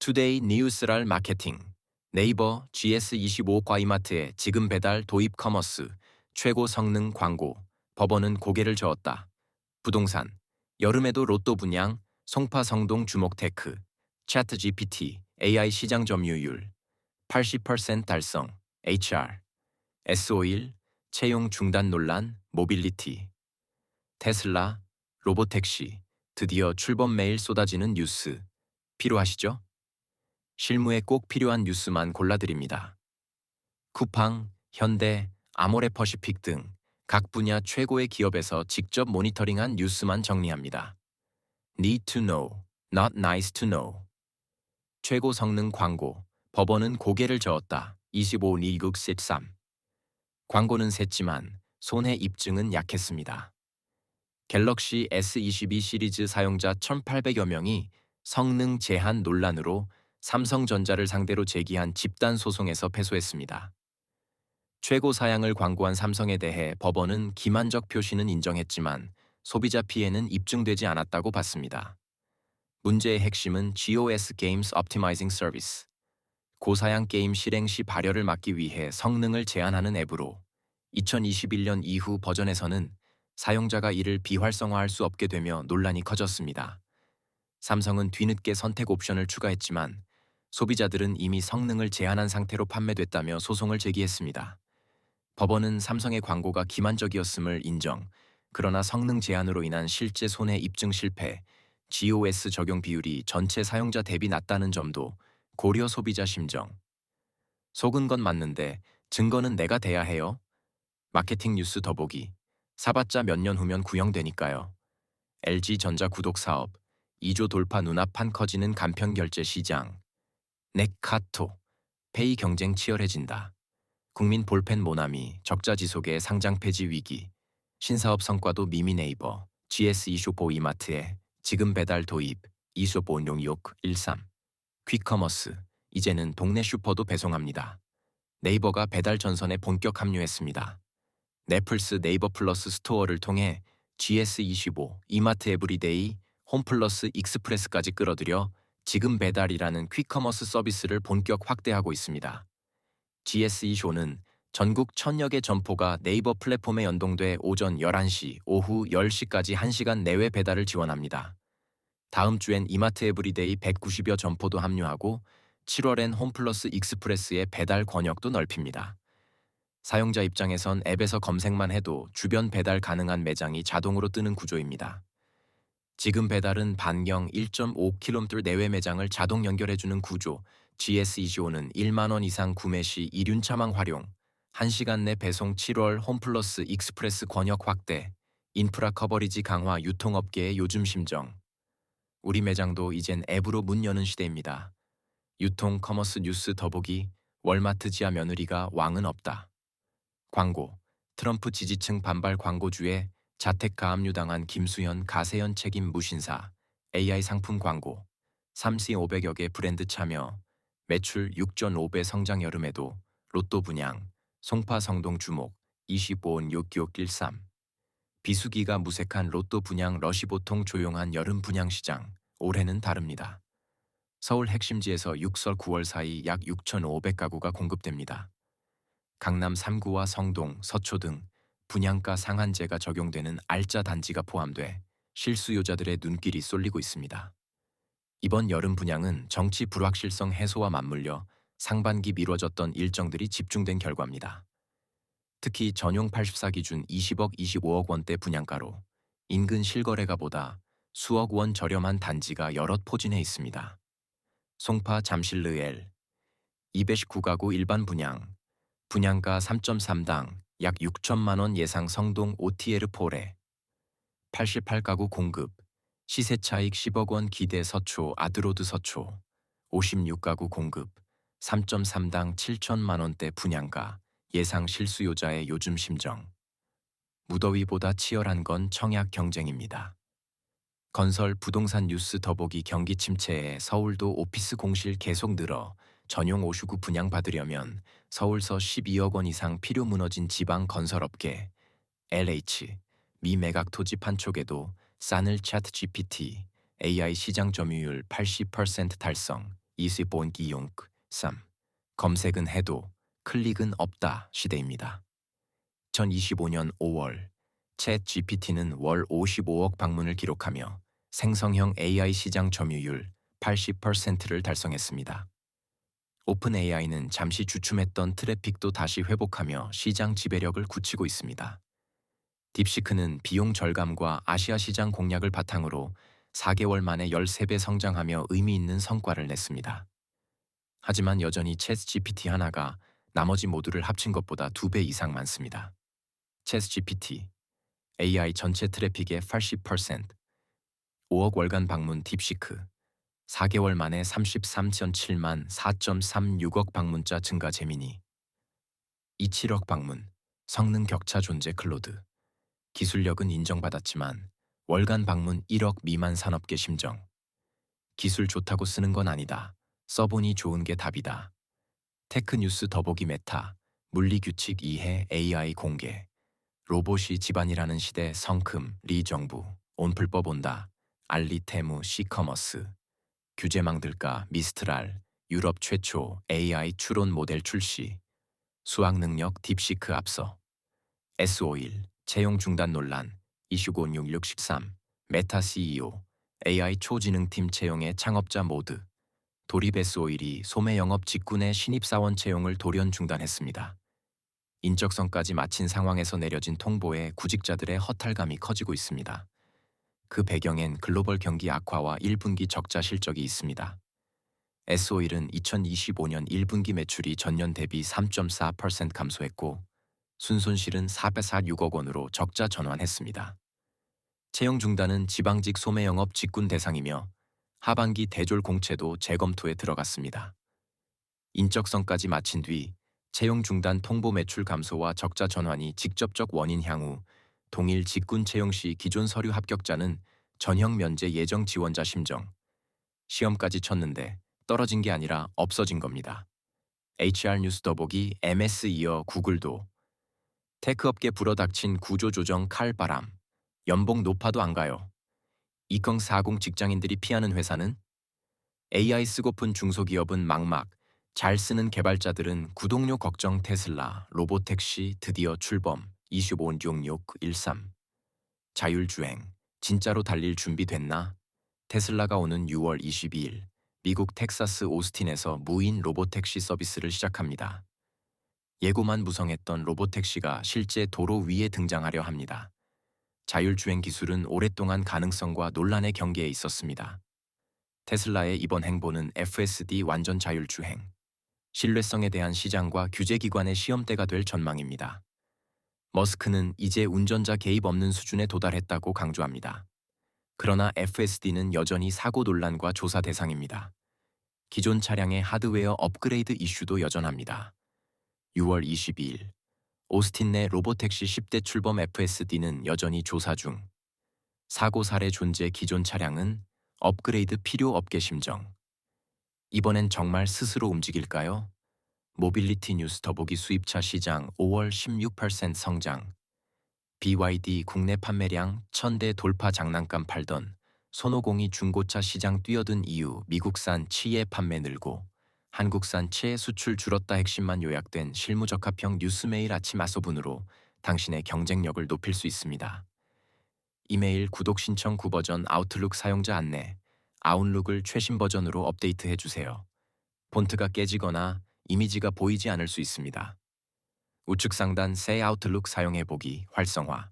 투데이 뉴스랄 마케팅, 네이버 GS25 이마트의 지금 배달 도입 커머스, 최고 성능 광고, 법원은 고개를 저었다. 부동산, 여름에도 로또 분양, 송파 성동 주목 테크, 차트 GPT, AI 시장 점유율, 80% 달성, HR, S51, 채용 중단 논란, 모빌리티, 테슬라, 로보택시, 드디어 출범 매일 쏟아지는 뉴스, 필요하시죠? 실무에 꼭 필요한 뉴스만 골라드립니다. 쿠팡, 현대, 아모레퍼시픽 등 각 분야 최고의 기업에서 직접 모니터링한 뉴스만 정리합니다. Need to know, not nice to know. 최고 성능 광고, 법원은 고개를 저었다. 25 미국 13. 광고는 셌지만 손해 입증은 약했습니다. 갤럭시 S22 시리즈 사용자 1,800여 명이 성능 제한 논란으로 삼성전자를 상대로 제기한 집단 소송에서 패소했습니다. 최고 사양을 광고한 삼성에 대해 법원은 기만적 표시는 인정했지만 소비자 피해는 입증되지 않았다고 봤습니다. 문제의 핵심은 GOS Games Optimizing Service. 고사양 게임 실행 시 발열을 막기 위해 성능을 제한하는 앱으로 2021년 이후 버전에서는 사용자가 이를 비활성화할 수 없게 되며 논란이 커졌습니다. 삼성은 뒤늦게 선택 옵션을 추가했지만 소비자들은 이미 성능을 제한한 상태로 판매됐다며 소송을 제기했습니다. 법원은 삼성의 광고가 기만적이었음을 인정, 그러나 성능 제한으로 인한 실제 손해 입증 실패, GOS 적용 비율이 전체 사용자 대비 낮다는 점도 고려 소비자 심정. 속은 건 맞는데 증거는 내가 대야 해요? 마케팅 뉴스 더보기. 사봤자 몇 년 후면 구형되니까요. LG전자 구독 사업, 2조 돌파 눈앞한 커지는 간편 결제 시장. 넥카토, 페이 경쟁 치열해진다. 국민 볼펜 모나미, 적자 지속의 상장 폐지 위기. 신사업 성과도 미미 네이버, GS25 이마트에 지금 배달 도입, 이쇼보 용욕 13. 퀵커머스, 이제는 동네 슈퍼도 배송합니다. 네이버가 배달 전선에 본격 합류했습니다. 넷플스 네이버 플러스 스토어를 통해 GS25, 이마트 에브리데이, 홈플러스 익스프레스까지 끌어들여 지금 배달이라는 퀵커머스 서비스를 본격 확대하고 있습니다. GS25는 전국 1,000여 개 점포가 네이버 플랫폼에 연동돼 오전 11시, 오후 10시까지 1시간 내외 배달을 지원합니다. 다음 주엔 이마트 에브리데이 190여 점포도 합류하고 7월엔 홈플러스 익스프레스의 배달 권역도 넓힙니다. 사용자 입장에선 앱에서 검색만 해도 주변 배달 가능한 매장이 자동으로 뜨는 구조입니다. 지금 배달은 반경 1.5km 내외 매장을 자동 연결해주는 구조, GS25는 1만 원 이상 구매 시 이륜차망 활용, 1시간 내 배송 7월 홈플러스 익스프레스 권역 확대, 인프라 커버리지 강화 유통업계의 요즘 심정. 우리 매장도 이젠 앱으로 문 여는 시대입니다. 유통 커머스 뉴스 더보기, 월마트 지하 며느리가 왕은 없다. 광고, 트럼프 지지층 반발 광고주에 자택 가압류당한 김수현 가세현 책임 무신사, AI 상품 광고, 3C500여 개 브랜드 참여, 매출 6.5배 성장 여름에도 로또 분양, 송파 성동 주목, 25온 6613. 비수기가 무색한 로또 분양 러시 보통 조용한 여름 분양 시장, 올해는 다릅니다. 서울 핵심지에서 6설 9월 사이 약 6,500가구가 공급됩니다. 강남 3구와 성동, 서초 등 분양가 상한제가 적용되는 알짜 단지가 포함돼 실수요자들의 눈길이 쏠리고 있습니다. 이번 여름 분양은 정치 불확실성 해소와 맞물려 상반기 미뤄졌던 일정들이 집중된 결과입니다. 특히 전용 84 기준 20억 25억 원대 분양가로 인근 실거래가보다 수억 원 저렴한 단지가 여럿 포진해 있습니다. 송파 잠실르 L 219가구 일반 분양, 분양가 3.3당 약 6천만 원 예상 성동 OTL 폴에 88가구 공급, 시세 차익 10억 원 기대 서초 아드로드 서초 56가구 공급, 3.3당 7천만 원대 분양가, 예상 실수요자의 요즘 심정. 무더위보다 치열한 건 청약 경쟁입니다. 건설 부동산 뉴스 더보기 경기 침체에 서울도 오피스 공실 계속 늘어 전용 5슈구 분양받으려면 서울서 12억 원 이상 필요 무너진 지방 건설업계, LH, 미 매각 토지 판촉에도 싸늘 차트 GPT, AI 시장 점유율 80% 달성, 20.3 검색은 해도 클릭은 없다 시대입니다. 2025년 5월 챗 GPT는 월 55억 방문을 기록하며 생성형 AI 시장 점유율 80%를 달성했습니다. 오픈 AI는 잠시 주춤했던 트래픽도 다시 회복하며 시장 지배력을 굳히고 있습니다. 딥시크는 비용 절감과 아시아 시장 공략을 바탕으로 4개월 만에 13배 성장하며 의미 있는 성과를 냈습니다. 하지만 여전히 챗 GPT 하나가 나머지 모두를 합친 것보다 2배 이상 많습니다. 챗 GPT AI 전체 트래픽의 80%, 5억 월간 방문 딥시크, 4개월 만에 33.7만 4.36억 방문자 증가 제미니, 27억 방문, 성능 격차 존재 클로드, 기술력은 인정받았지만 월간 방문 1억 미만 산업계 심정, 기술 좋다고 쓰는 건 아니다, 써보니 좋은 게 답이다. 테크뉴스 더보기 메타, 물리규칙 이해 AI 공개, 로봇이 집안이라는 시대 성큼 리 정부, 온풀법 온다, 알리 테무 시커머스, 규제망 들까 미스트랄, 유럽 최초 AI 추론 모델 출시, 수학 능력 딥시크 앞서, S51 채용 중단 논란, 이슈고 6613, 메타 CEO, AI 초지능팀 채용의 창업자 모드, 도립 S51이 소매 영업 직후 내 신입사원 채용을 돌연 중단했습니다. 인적성까지 마친 상황에서 내려진 통보에 구직자들의 허탈감이 커지고 있습니다. 그 배경엔 글로벌 경기 악화와 1분기 적자 실적이 있습니다. S51은 2025년 1분기 매출이 전년 대비 3.4% 감소했고 순손실은 446억 원으로 적자 전환했습니다. 채용 중단은 지방직 소매 영업 직군 대상이며 하반기 대졸 공채도 재검토에 들어갔습니다. 인적성까지 마친 뒤 채용 중단 통보 매출 감소와 적자 전환이 직접적 원인 향후 동일 직군 채용 시 기존 서류 합격자는 전형 면제 예정 지원자 심정. 시험까지 쳤는데 떨어진 게 아니라 없어진 겁니다. HR 뉴스 더보기 MS 이어 구글도 테크업계 불어닥친 구조조정 칼바람. 연봉 높아도 안 가요. 2040 직장인들이 피하는 회사는? AI 쓰고픈 중소기업은 막막. 잘 쓰는 개발자들은 구독료 걱정 테슬라, 로보택시 드디어 출범 256613 자율주행, 진짜로 달릴 준비 됐나? 테슬라가 오는 6월 22일 미국 텍사스 오스틴에서 무인 로보택시 서비스를 시작합니다. 예고만 무성했던 로보택시가 실제 도로 위에 등장하려 합니다. 자율주행 기술은 오랫동안 가능성과 논란의 경계에 있었습니다. 테슬라의 이번 행보는 FSD 완전 자율주행, 신뢰성에 대한 시장과 규제기관의 시험대가 될 전망입니다. 머스크는 이제 운전자 개입 없는 수준에 도달했다고 강조합니다. 그러나 FSD는 여전히 사고 논란과 조사 대상입니다. 기존 차량의 하드웨어 업그레이드 이슈도 여전합니다. 6월 22일 오스틴 내 로보택시 10대 출범 FSD는 여전히 조사 중. 사고 사례 존재 기존 차량은 업그레이드 필요 업계 심정. 이번엔 정말 스스로 움직일까요? 모빌리티 뉴스 더보기 수입차 시장 5월 16% 성장. BYD 국내 판매량 1000대 돌파 장난감 팔던 손오공이 중고차 시장 뛰어든 이유 미국산 치예 판매 늘고 한국산 치예 수출 줄었다 핵심만 요약된 실무적합형 뉴스메일 아침 아소분으로 당신의 경쟁력을 높일 수 있습니다. 이메일 구독 신청 9버전 아웃룩 사용자 안내 아웃룩을 최신 버전으로 업데이트해 주세요. 폰트가 깨지거나 이미지가 보이지 않을 수 있습니다. 우측 상단 새 아웃룩 사용해보기 활성화